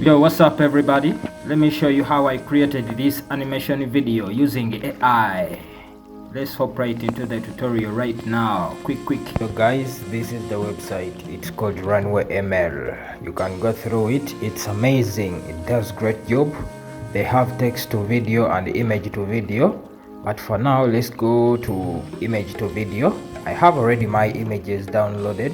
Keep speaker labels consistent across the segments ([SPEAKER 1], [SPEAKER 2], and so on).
[SPEAKER 1] Yo, what's up everybody? Let me show you how I created this animation video using AI. Let's hop right into the tutorial right now. Quick. So guys, this is the website. It's called Runway ML. You can go through it. It's amazing. It does great job. They have text to video and image to video. But for now, let's go to image to video. I have already my images downloaded.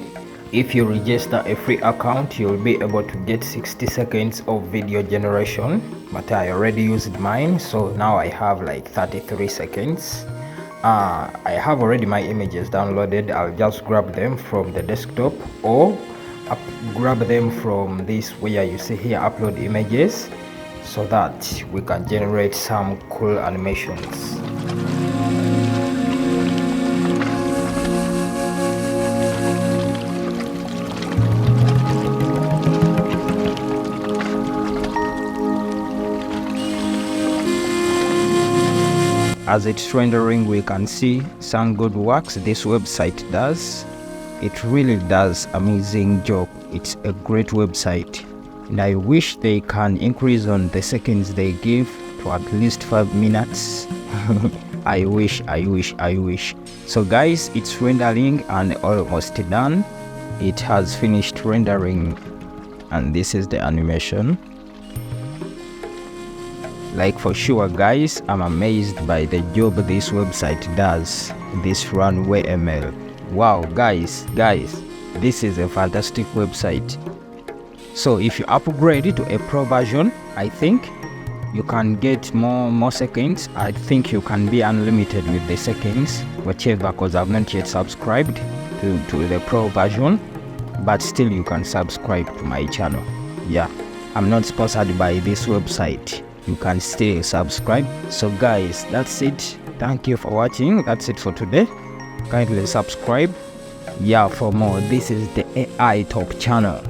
[SPEAKER 1] If you register a free account, you'll be able to get 60 seconds of video generation, but I already used mine, so now I have like 33 seconds. I have already my images downloaded. I'll just grab them from the desktop or grab them from this where you see here upload images, so that we can generate some cool animations. As it's rendering, we can see some good works this website does. It really does amazing job. It's a great website, and I wish they can increase on the seconds they give to at least 5 minutes. I wish. So guys, it's rendering and almost done. It has finished rendering, and this is the animation. Like for sure guys, I'm amazed by the job this website does, this Runway ML. Wow guys, this is a fantastic website. So if you upgrade it to a pro version, I think you can get more seconds. I think you can be unlimited with the seconds, whichever, because I've not yet subscribed to the pro version, but still you can subscribe to my channel. Yeah, I'm not sponsored by this website. You can still subscribe. So guys, that's it. Thank you for watching. That's it for today. Kindly subscribe, yeah, for more. This is the AI Top channel.